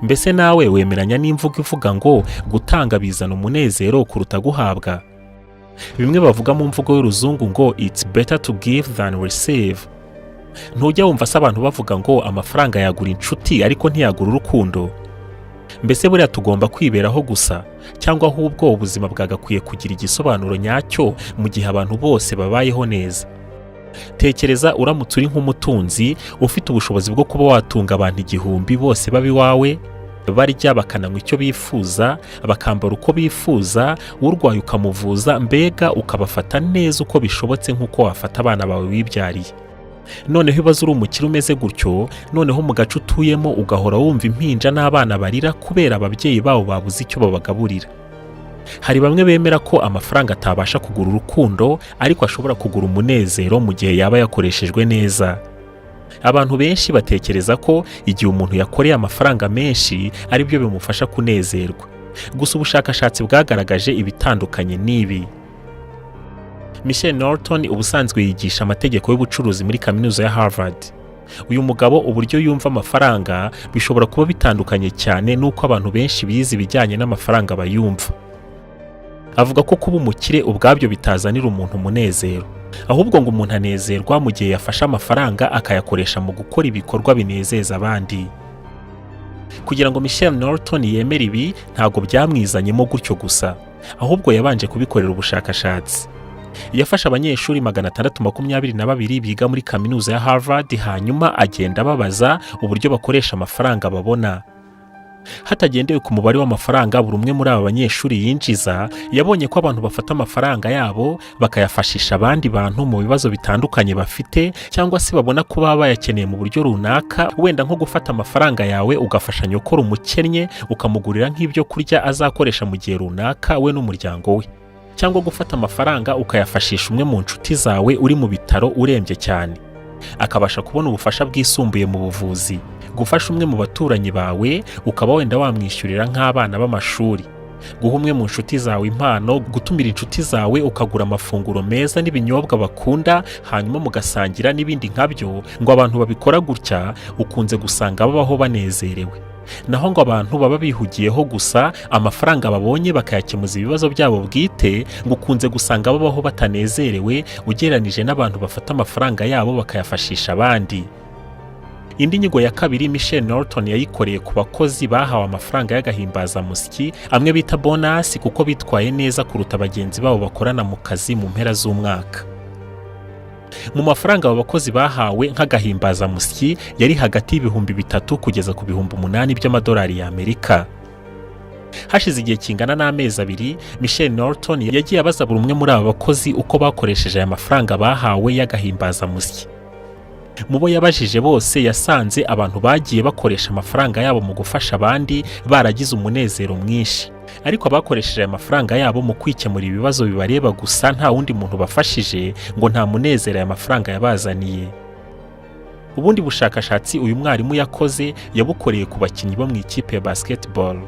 Mbese nawe wemeranya n'imvugo ivuga ngo gutanga bizana umunezero kuruta guhabwa? Bimwe bavuga mu mvugo y'uruzungu ngo it's better to give than receive. Ntujya wumva se abantu bavuga ngo amafaranga yagura inshuti ariko ntiyagura urukundo? Mbese buriya tugomba kwiberaho gusa cyangwa ahubwo ubuzima bwagakwiye kugira igisobanuro nyacyo mu gihe abantu bose babayeho neza? Tekereza uramutse uri nk'umutunzi ufite ubushobozi bwo kuba watunga abantu 1000 bose babi wawe, barya bakananywa icyo bifuza, bakambara uko bifuza, urwaye ukamuvuza, mbega ukabafata neza uko bishobotse nk'uko wafata abana bawe wibyariye. Noneho ibibazo uri umukire umeze gutyo, noneho mu gace utuyemo ugahora wumva impinja n'abana barira kubera ababyeyi babo babuze icyo babagaburira. Hari bamwe bemera ko amafaranga atabasha kugura urukundo ariko ashobora kugura umunezero mu gihe yaba yakoreshejwe neza. Abantu benshi batekereza ko igihe umuntu yakoreye amafaranga menshi ari byo bimufasha kunezerwa. Gusa ubushakashatsi bwagaragaje ibitandukanye n'ibi. Michael Norton ubusanzwe yigisha amategeko y'ubucuruzi muri kaminuza ya Harvard. Uyu mugabo uburyo yumva amafaranga bishobora kuba bitandukanye cyane nuko abantu benshi bize ibijyanye n'amafaranga bayumva. Avuga ko kuba umukire ubwabyo bitazanira umuntu umunezero, ahubwo ngo umuntu anezerwa mu gihe yafashe amafaranga akayakoresha mu gukora ibikorwa binezeza abandi. Kugira ngo Michael Norton yemere ibi ntago byamwizanyemo gutyo gusa, ahubwo yabanje kubikorera ubushakashatsi. Yafashe abanyeshuri 622 biga muri kaminuza ya Harvard, hanyuma agenda babaza uburyo bakoresha amafaranga babona. Hatagendewe ku mubare w'amafaranga buri umwe muri aba banyeshuri yinjiza, yabonye ko abantu bafata amafaranga yabo bakayafashisha abandi bantu mu bibazo bitandukanye bafite, cyangwa se babona ko baba bayakeneye mu buryo runaka, wenda nko gufata amafaranga yawe ugafasha nyokora umukennye ukamugurira nk'ibyo kurya azakoresha mu gihe runaka we n'umuryango we, cyangwa gufata amafaranga ukayafashisha umwe mu nshuti zawe uri mu bitaro urembye cyane, akabasha kubona ubufasha bwisumbuye mu buvuzi, gufasha umwe mu baturanyi bawe ukaba wenda wamwishyurira nk'abana b'amashuri, guha umwe mu nshuti zawe impano, gutumira inshuti zawe ukagura amafunguro meza n'ibinyobwa bakunda hanyuma mugasangira n'ibindi nkabyo. Ngo abantu babikora gutya ukunze gusanga babaho banezerewe. Naho ngo abantu baba bihugiyeho gusa amafaranga babonye bakayakemuza ibibazo byabo bwite, ngo ukunze gusanga babaho batanezerewe ugereranije n'abantu bafata amafaranga yabo bakayafashisha abandi. Indi nyigo ya kabiri Michael Norton yayikoreye ku bakozi bahawe amafaranga y'agahimbazamusyi, amwe bita bonus, kuko bitwaye neza kuruta bagenzi babo bakorana mu kazi mu mpera z'umwaka. Mu mafaranga aba bakozi bahawe nk'agahimbazamusyi yari hagati y'ibihumbi 3 kugeza ku bihumbi 8 by'amadolari y'Amerika. Hashize igihe kingana n'amezi 2, Michael Norton yagiye abaza buri umwe muri aba bakozi uko bakoresheje aya mafaranga bahawe y'agahimbazamusyi. Mu bo yabajije bose yasanze abantu bagiye bakoresha amafaranga yabo mu gufasha abandi baragize umunezero mwinshi, ariko abakoresheje aya mafaranga yabo mu kwikemura ibibazo bibareba gusa nta wundi muntu bafashije, ngo nta munezero aya mafaranga yabazaniye. Ubundi bushakashatsi uyu mwarimu yakoze yabukoreye ku bakinnyi bo mu ikipe ya basketball.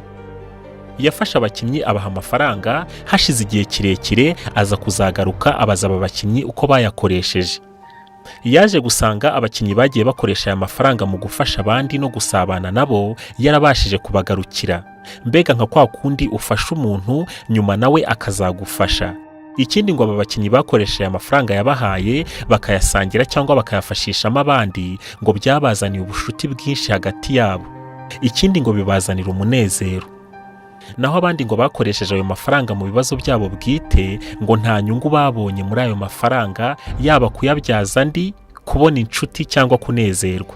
Yafasha abakinnyi abaha amafaranga, hashize igihe kirekire aza kuzagaruka abaza aba bakinnyi uko bayakoresheje. Yaje gusanga abakinnyi bagiye bakoresha aya mafaranga mu gufasha abandi no gusabana nabo yarabashije kubagarukira, mbega nka kwa kundi ufasha umuntu nyuma nawe akazagufasha. Ikindi ngo aba bakinnyi bakoresheje amafaranga yabahaye bakayasangira cyangwa bakayafashishamo abandi, ngo byabazaniye ubushuti bwinshi hagati yabo. Ikindi ngo bibazanira umunezero. Naho abandi ngo bakoresheje ayo mafaranga mu bibazo byabo bwite, ngo nta nyungu babonye muri ayo mafaranga, yaba kuyabyaza andi, kubona inshuti cyangwa kunezerwa.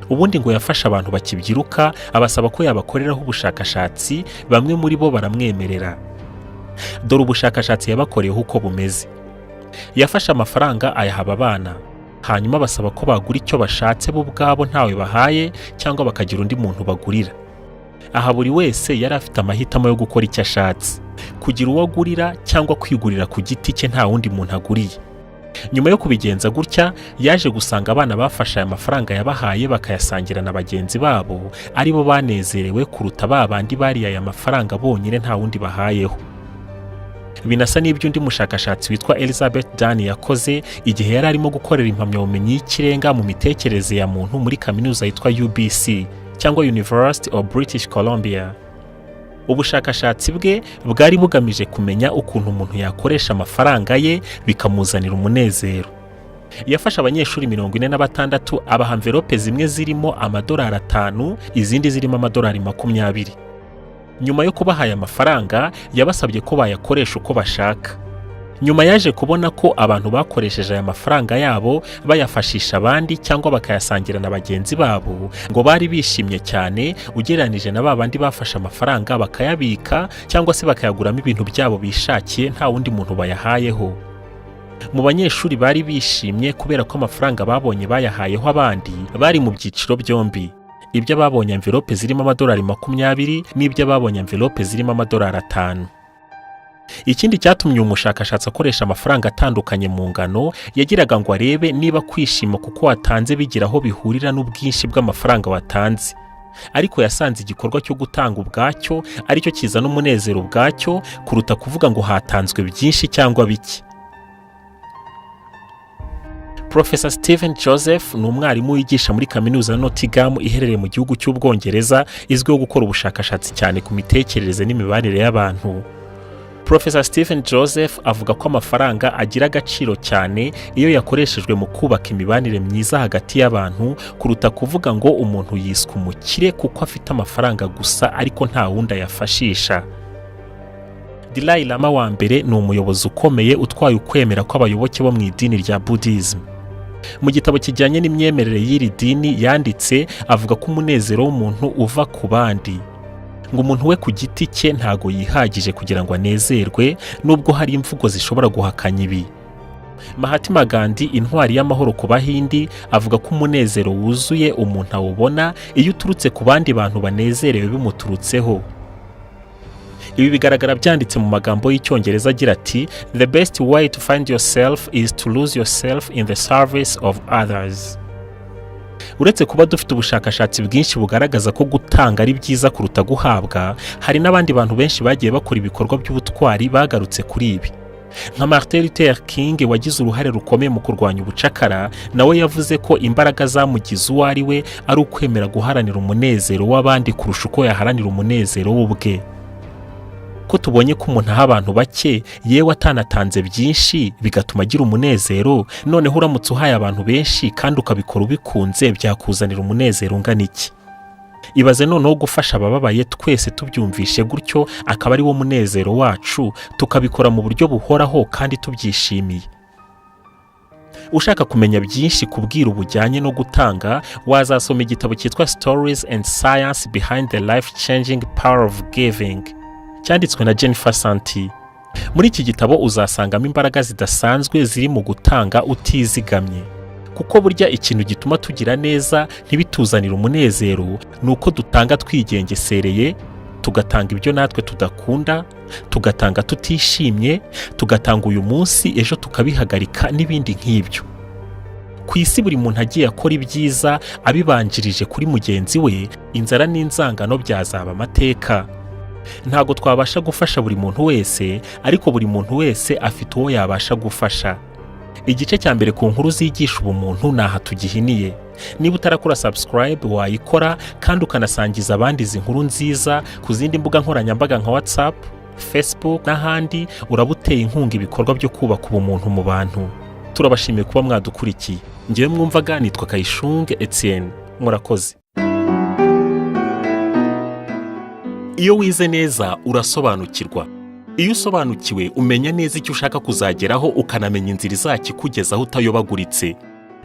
Ubundi ngo yafasha abantu bakibyiruka abasaba ko yabakoreraho ubushakashatsi, bamwe muri bo baramwemerera. Dore ubushakashatsi yabakoreyeho uko bumeze. Yafashe amafaranga ayaha abana, hanyuma basaba ko bagura icyo bashatse bo ubwabo ntawe bahaye, cyangwa bakagira undi muntu bagurira. Aha buri wese yari afite amahitamo yo gukora icyo ashatse, kugira uwo agurira cyangwa kwigurira ku giti cye nta wundi muntu aguriye. Nyuma yo kubigenza gutya, yaje gusanga abana bafashe aya mafaranga yabahaye bakayasangira na bagenzi babo, ari bo banezerewe kuruta babandi bari aya mafaranga bonyine nta wundi bahayeho. Binasa n'ibyo undi mushakashatsi witwa Elizabeth Dan yakoze igihe yari arimo gukorera impamyabumenyi y'ikirenga mu mitekerereze ya muntu muri kaminuza yitwa UBC, cyangwa University of British Columbia. Ubushakashatsi bwe bwari bugamije kumenya ukuntu umuntu yakoresha amafaranga ye bikamuzanira umunezero. Yafashe abanyeshuri 46 abaha envelope zimwe zirimo amadolari 5, izindi zirimo amadolari 20. Nyuma yo kubaha amafaranga yabasabye ko bayakoresha uko bashaka. Nyuma yaje kubona ko abantu bakoresheje aya mafaranga yabo bayafashisha abandi cyangwa bakayasangira na bagenzi babo ngo bari bishimye cyane ugereranije na babandi bafashe amafaranga bakayabika cyangwa se bakayaguramo ibintu byabo bishakiye nta wundi muntu bayahayeho. Mu banyeshuri bari bishimye kubera ko amafaranga babonye bayahayeho abandi bari mu byiciro byombi. Ibyo babonye envelope zirimo amadolari 20 n'ibyo babonye envelope zirimo amadolari 5. Ikindi cyatumye umushakashatsi akoresha amafaranga atandukanye mu ngano yagiraga ngo arebe niba kwishima kuko watanze bigira aho bihurira n'ubwinshi bw'amafaranga watanze. Ariko yasanze igikorwa cyo gutanga ubwacyo aricyo kizana umunezero ubwacyo kuruta kuvuga ngo hatanzwe byinshi cyangwa bike. Professor Stephen Joseph ni umwarimu wigisha muri kaminuza ya Nottingham iherereye mu gihugu cy'Ubwongereza, izwiho gukora ubushakashatsi cyane ku mitekerereze n'imibanire y'abantu. Professor Stephen Joseph avuga ko amafaranga agira agaciro cyane iyo yakoreshejwe mu kubaka imibanire myiza hagati y'abantu kuruta kuvuga ngo umuntu yiswe umukire kuko afite amafaranga gusa ariko nta wundi ayafashisha. Dalai Lama wa mbere ni umuyobozi ukomeye utwaye ukwemera kw'abayoboke bo mu idini rya Buddhism. Mu gitabo kijyanye n'imyemerere y'iri dini yanditse avuga ko umunezero w'umuntu uva ku bandi. Ngo umuntu we ku giti cye ntago yihagije kugira ngo anezerwe nubwo hari imvugo zishobora guhakanya ibi. Mahatma Gandhi, intwari y'amahoro ku Bahindi, avuga ko umunezero wuzuye umuntu awubona iyo uturutse ku bandi bantu banezerewe bimuturutseho. Ibi bigaragara byanditse mu magambo y'Icyongereza agira ati "The best way to find yourself is to lose yourself in the service of others." Uretse kuba dufite ubushakashatsi bwinshi bugaragaza ko gutanga ari byiza kuruta guhabwa, hari n'abandi bantu benshi bagiye bakora ibikorwa by'ubutwari bagarutse kuri ibi. Nka Martin Luther King wagize uruhare rukomeye mu kurwanya ubucakara, nawe yavuze ko imbaraga zamugize uwo ari we ari ukwemera guharanira umunezero w'abandi kurusha uko yaharanira umunezero w'ubwe. Ko tubonye ko umuntu aha abantu bake yewe atanatanze byinshi bigatuma agira umunezero, noneho uramutse uhaye abantu benshi kandi ukabikora ubikunze byakuzanira umunezero ungana iki? Ibaze noneho gufasha abababaye twese tubyumvishe gutyo akaba ari wo munezero wacu, tukabikora mu buryo buhoraho kandi tubyishimiye. Ushaka kumenya byinshi kubwira ubujyanye no gutanga, wazasoma igitabo cyitwa Stories and Science Behind the Life-Changing Power of Giving, cyanditswe na Jennifer Santi. Muri iki gitabo uzasangamo imbaraga zidasanzwe ziri mu gutanga utizigamye. Kuko burya ikintu gituma tugira neza ntibituzanira umunezero nuko dutanga twigengesereye, tugatanga ibyo natwe tudakunda, tugatanga tutishimye, tugatanga uyu munsi ejo tukabihagarika n'ibindi nk'ibyo. Ku isi buri muntu agiye akora ibyiza abibanjirije kuri mugenzi we, inzara n'inzangano byazaba amateka. Ntago twabasha gufasha buri muntu wese, ariko buri muntu wese afite uwo yabasha gufasha. Igice cya mbere ku nkuru zigisha ubumuntu naha tugihiniye. Niba utarakora subscribe wayikora kandi ukanasangiza abandi izi nkuru nziza ku zindi mbuga nkoranyambaga nka WhatsApp, Facebook n'ahandi, urabuteye inkunga ibikorwa byo kubaka ubumuntu mu bantu. Turabashimiye kuba mwadukurikiye. Ngewe mwumvaga nitwa Kayishunge Etienne. Murakoze. Iyo wize neza urasobanukirwa. Iyo usobanukiwe umenya neza icyo ushaka kuzageraho, ukanamenya inzira izakikugezaho utayobaguritse.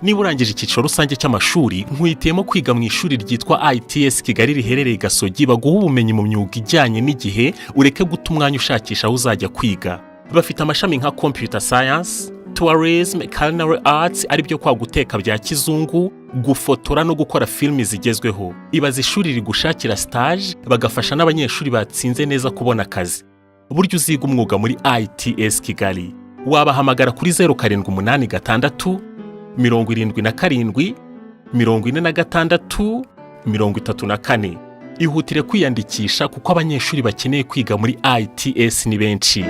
Niba urangije icyiciro rusange cy'amashuri, nkwitiyemo kwiga mu ishuri ryitwa ITS Kigali riherereye Gasogi, baguha ubumenyi mu myuga ijyanye n'igihe, ureke guta umwanya ushakisha aho uzajya kwiga. Bafite amashami nka Computer Science, Tourism, Culinary Arts aribyo kwa guteka bya kizungu, gufotora no gukora filimi zigezweho. Ibaze ishuri rigushakira stage, bagafasha n'abanyeshuri batsinze neza kubona akazi. Buryo uziga umwuga muri ITS Kigali, wabahamagara kuri 0786 77 46 34. Ihutire kwiyandikisha kuko abanyeshuri bakeneye kwiga muri ITS ni benshi.